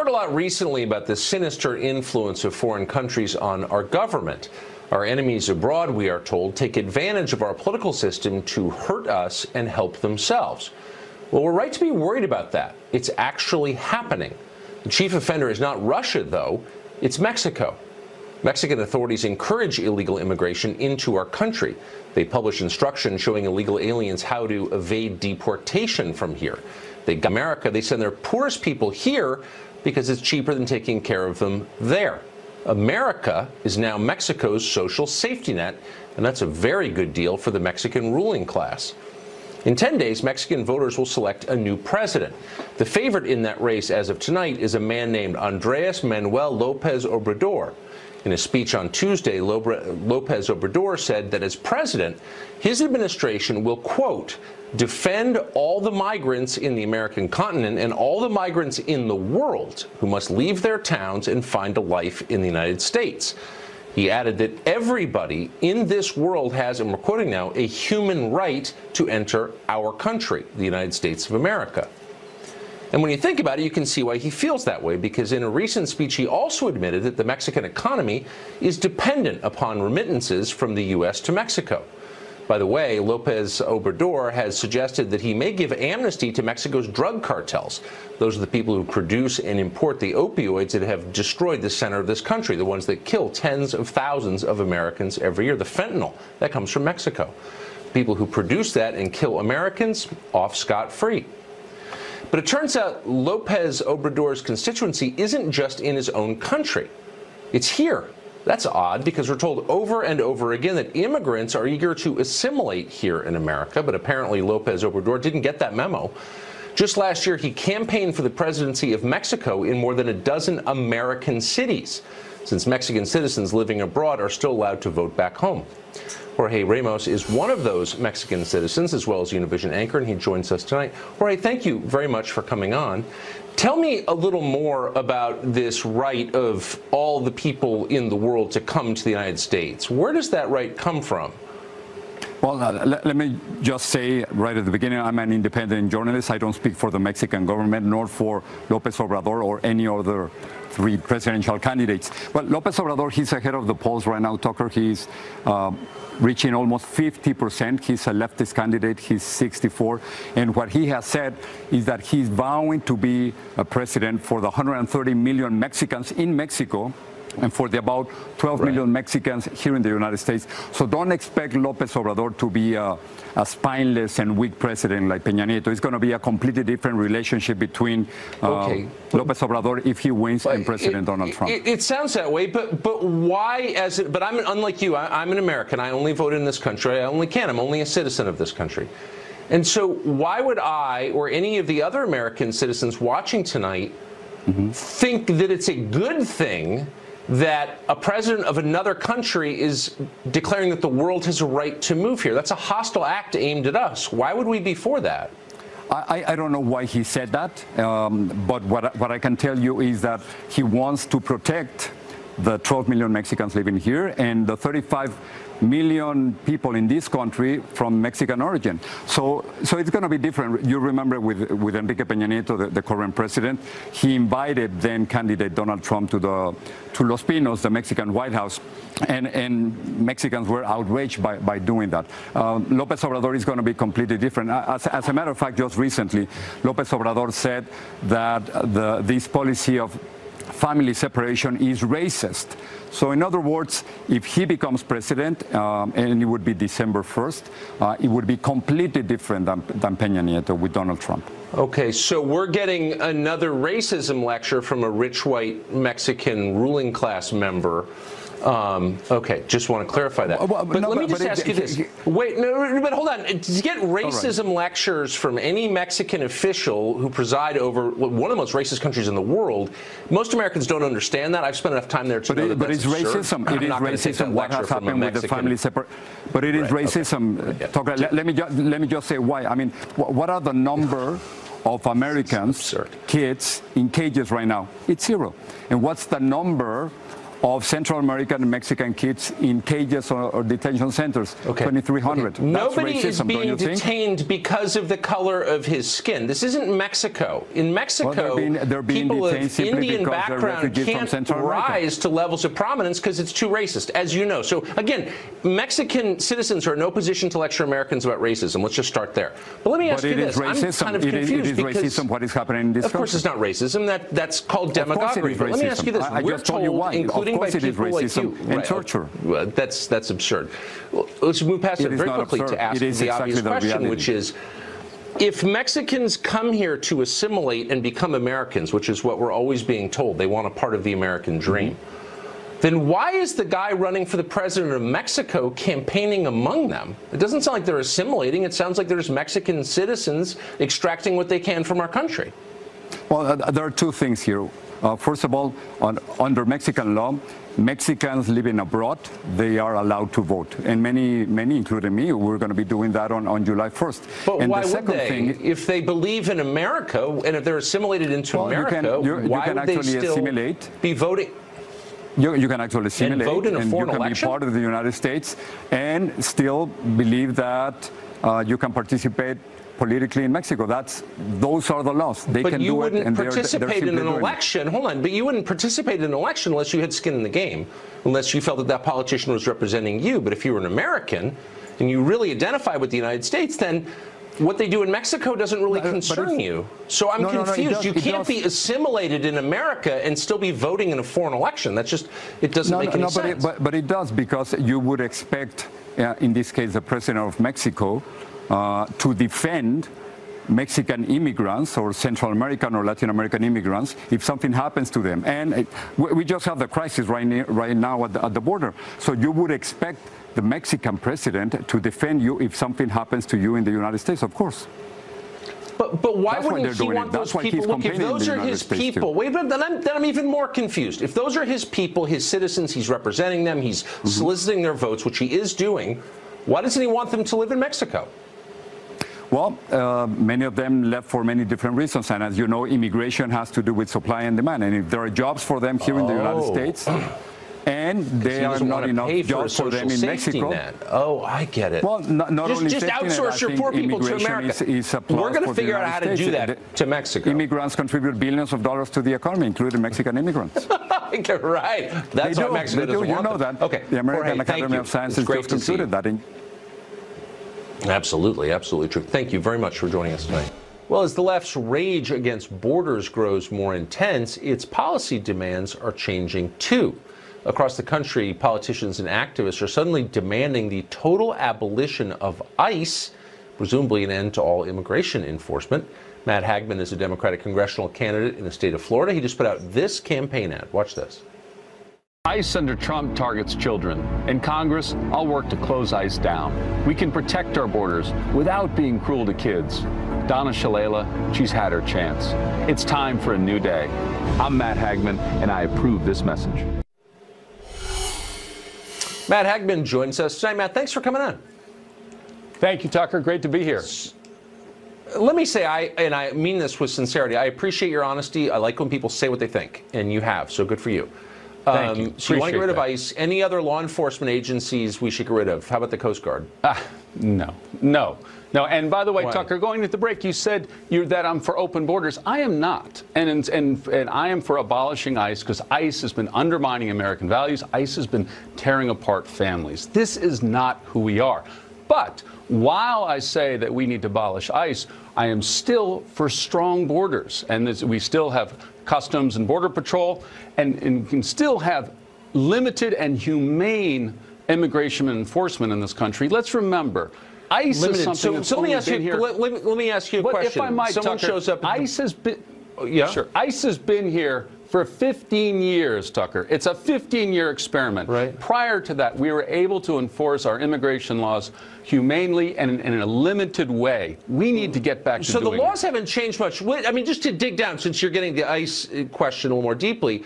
a lot recently about the sinister influence of foreign countries on our government. Our enemies abroad, we are told, take advantage of our political system to hurt us and help themselves. Well, we're right to be worried about that. It's actually happening. The chief offender is not Russia, though. It's Mexico. Mexican authorities encourage illegal immigration into our country. They publish instructions showing illegal aliens how to evade deportation from here. They send their poorest people here because it's cheaper than taking care of them there. America is now Mexico's social safety net, and that's a very good deal for the Mexican ruling class. In 10 days, Mexican voters will select a new president. The favorite in that race as of tonight is a man named Andrés Manuel López Obrador. In a speech on Tuesday, López Obrador said that as president, his administration will, quote, defend all the migrants in the American continent and all the migrants in the world who must leave their towns and find a life in the United States. He added that everybody in this world has, and we're quoting now, a human right to enter our country, the United States of America. And when you think about it, you can see why he feels that way, because in a recent speech, he also admitted that the Mexican economy is dependent upon remittances from the U.S. to Mexico. By the way, López Obrador has suggested that he may give amnesty to Mexico's drug cartels. Those are the people who produce and import the opioids that have destroyed the center of this country, the ones that kill tens of thousands of Americans every year. The fentanyl, that comes from Mexico. People who produce that and kill Americans, off scot-free. But it turns out López Obrador's constituency isn't just in his own country. It's here. That's odd, because we're told over and over again that immigrants are eager to assimilate here in America, but apparently López Obrador didn't get that memo. Just last year, he campaigned for the presidency of Mexico in more than a dozen American cities, since Mexican citizens living abroad are still allowed to vote back home. Jorge Ramos is one of those Mexican citizens, as well as Univision anchor, and he joins us tonight. Jorge, thank you very much for coming on. Tell me a little more about this right of all the people in the world to come to the United States. Where does that right come from? Well, let me just say right at the beginning, I'm an independent journalist. I don't speak for the Mexican government, nor for López Obrador or any other three presidential candidates. But López Obrador, he's ahead of the polls right now, Tucker. He's reaching almost 50%. He's a leftist candidate. He's 64. And what he has said is that he's vowing to be a president for the 130 million Mexicans in Mexico and for the about 12 million Mexicans here in the United States. So don't expect López Obrador to be a spineless and weak president like Peña Nieto. It's going to be a completely different relationship between López Obrador if he wins and President Donald Trump. It sounds that way, but why? But I'm unlike you. I'm an American. I only vote in this country. I only can. I'm only a citizen of this country. And so why would I or any of the other American citizens watching tonight think that it's a good thing that a president of another country is declaring that the world has a right to move here? That's a hostile act aimed at us. Why would we be for that? I don't know why he said that, but what I can tell you is that he wants to protect the 12 million Mexicans living here and the 35 million people in this country from Mexican origin. So it's going to be different. You remember with Enrique Peña Nieto, the current president, he invited then candidate Donald Trump to Los Pinos, the Mexican White House, and Mexicans were outraged by doing that. López Obrador is going to be completely different. As a matter of fact, just recently, López Obrador said that this policy of family separation is racist. So in other words, if he becomes president, and it would be December 1st, it would be completely different than Peña Nieto with Donald Trump. Okay, so we're getting another racism lecture from a rich white Mexican ruling class member. Okay, just want to clarify that. But let me just ask you this. Wait, no, but hold on. To get racism lectures from any Mexican official who preside over one of the most racist countries in the world, most Americans don't understand that. I've spent enough time there to know that but it's racism. It is racism. What has happened with the family separation? But it is racism. Okay. Let me just say why. I mean, what are the number of Americans, kids in cages right now? It's 0. And what's the number of Central American and Mexican kids in cages or detention centers. Okay. 2,300. Okay. Nobody is being detained because of the color of his skin. This isn't Mexico. In Mexico, they're being people of Indian background can't rise to levels of prominence because it's too racist, as you know. So again, Mexican citizens are in no position to lecture Americans about racism. Let's just start there. But let me ask you this. I'm kind of confused it is racism what is happening in this country. Of course it's not racism. That's called demagoguery. But let me ask you this. I just told you why. Including by people like you. And torture. Well, that's absurd. Well, let's move past it very quickly to ask the obvious question, which is, if Mexicans come here to assimilate and become Americans, which is what we're always being told, they want a part of the American dream, then why is the guy running for the president of Mexico campaigning among them? It doesn't sound like they're assimilating. It sounds like there's Mexican citizens extracting what they can from our country. Well, there are two things here. First of all, under Mexican law, Mexicans living abroad, they are allowed to vote. And many, including me, we're going to be doing that on July 1st. But and why would they? If they believe in America, and if they're assimilated into America, why would they still be voting? You can actually assimilate, and vote in a foreign election? Be part of the United States and still believe that you can participate politically in Mexico. Those are the laws. They can do it. But you wouldn't participate in an election. Hold on. But you wouldn't participate in an election unless you had skin in the game, unless you felt that that politician was representing you. But if you were an American and you really identify with the United States, then what they do in Mexico doesn't really concern you. So I'm confused. You can't be assimilated in America and still be voting in a foreign election. That's just, it doesn't make any sense. But it does, because you would expect, in this case, the president of Mexico, to defend Mexican immigrants or Central American or Latin American immigrants if something happens to them. And we just have the crisis right now at the border. So you would expect the Mexican president to defend you if something happens to you in the United States, of course. But why wouldn't he want those people? Look, if those are his people, wait, then I'm even more confused. If those are his people, his citizens, he's representing them, he's soliciting their votes, which he is doing, why doesn't he want them to live in Mexico? Well, many of them left for many different reasons. And as you know, immigration has to do with supply and demand. And if there are jobs for them here in the United States, and there are not enough jobs for them in Mexico. Oh, I get it. Well, not only just outsource your poor people to America. We're going to figure out how to do that to Mexico. Immigrants contribute billions of dollars to the economy, including Mexican immigrants. Right. That's why Mexico doesn't want them. You know that. Okay. The American Academy of Sciences just concluded that. Absolutely, absolutely true. Thank you very much for joining us tonight. Well, as the left's rage against borders grows more intense, its policy demands are changing too. Across the country, politicians and activists are suddenly demanding the total abolition of ICE, presumably an end to all immigration enforcement. Matt Hagman is a Democratic congressional candidate in the state of Florida. He just put out this campaign ad. Watch this. ICE under Trump targets children. In Congress, I'll work to close ICE down. We can protect our borders without being cruel to kids. Donna Shalala, she's had her chance. It's time for a new day. I'm Matt Hagman, and I approve this message. Matt Hagman joins us tonight. Matt, thanks for coming on. Thank you, Tucker. Great to be here. Let me say, and I mean this with sincerity, I appreciate your honesty. I like when people say what they think, and you have, so good for you. Thank you. So you want to get rid of ICE. Any other law enforcement agencies we should get rid of? How about the Coast Guard? No. And by the way, Tucker, going at the break, you said that I'm for open borders. I am not. And I am for abolishing ICE because ICE has been undermining American values. ICE has been tearing apart families. This is not who we are. But while I say that we need to abolish ICE, I am still for strong borders. And we still have Customs and Border Patrol, and can still have limited and humane immigration and enforcement in this country. Let's remember, ICE is something so let me ask you a question. If I might, someone Tucker, shows up. ICE has been ICE has been here for 15 years, Tucker. It's a 15-year experiment. Right. Prior to that, we were able to enforce our immigration laws humanely and in a limited way. We need to get back to doing So the laws haven't changed much. I mean, just to dig down, since you're getting the ICE question a little more deeply,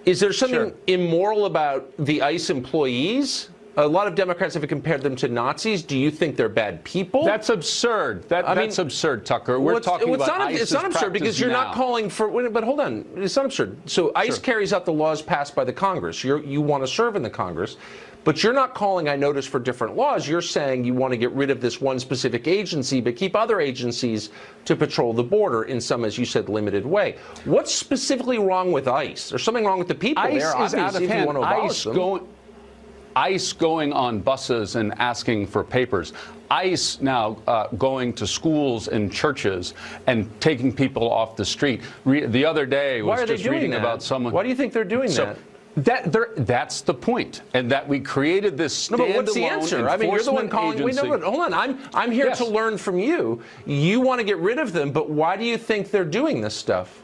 is there something immoral about the ICE employees? A lot of Democrats have compared them to Nazis. Do you think they're bad people? That's absurd. That's absurd, Tucker. We're talking about ISIS. It's not absurd because you're not calling for. But hold on, it's not absurd. So ICE carries out the laws passed by the Congress. You want to serve in the Congress, but you're not calling, I notice, for different laws. You're saying you want to get rid of this one specific agency, but keep other agencies to patrol the border in some, as you said, limited way. What's specifically wrong with ICE? There's something wrong with the people ICE there. Is out of hand. If you want to abolish them. ICE going on buses and asking for papers. ICE now going to schools and churches and taking people off the street. The other day was just reading about someone. Why do you think they're doing that? That's the point, and that we created this standalone but what's the answer? I mean, you're the one calling. Wait, no, hold on. I'm here to learn from you. You want to get rid of them, but why do you think they're doing this stuff?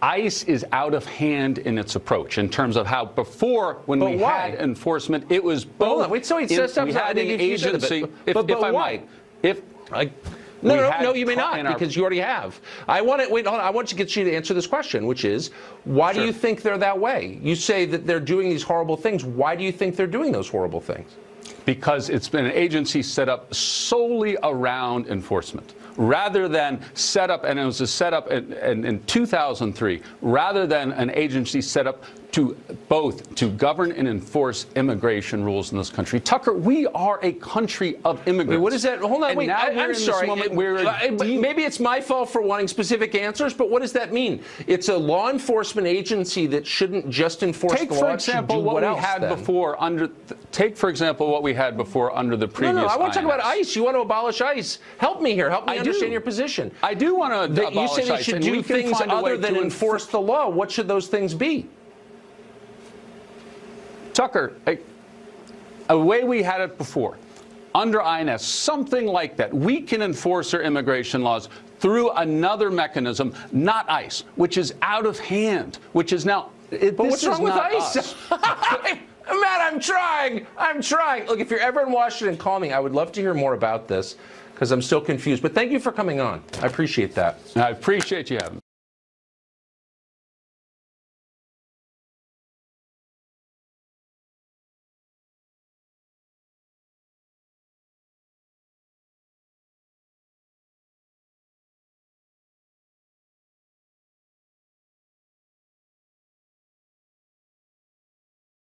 ICE is out of hand in its approach in terms of how before, when we had enforcement, it was both. Hold on, wait, so it says we had an agency. If I might, No, you may not, because you already have. I want to get you to answer this question, which is, why do you think they're that way? You say that they're doing these horrible things. Why do you think they're doing those horrible things? Because it's been an agency set up solely around enforcement, rather than set up, and it was a setup in 2003, rather than an agency set up to govern and enforce immigration rules in this country. Tucker, we are a country of immigrants. Wait, what is that? Hold on, wait. I'm sorry. Maybe it's my fault for wanting specific answers, but what does that mean? It's a law enforcement agency that shouldn't just enforce the law. For example, what we had before under. Take, for example, what we had before under the previous. No, I want to talk about INS. ICE. You want to abolish ICE. Help me here. Help me understand your position. I do want to abolish ICE. You say they should do things other than enforce the law. What should those things be? Tucker, a way we had it before, under INS, something like that. We can enforce our immigration laws through another mechanism, not ICE, which is out of hand, which is now. But what's wrong with ICE? Matt, I'm trying. Look, if you're ever in Washington, call me. I would love to hear more about this because I'm still confused. But thank you for coming on. I appreciate that. I appreciate you having me.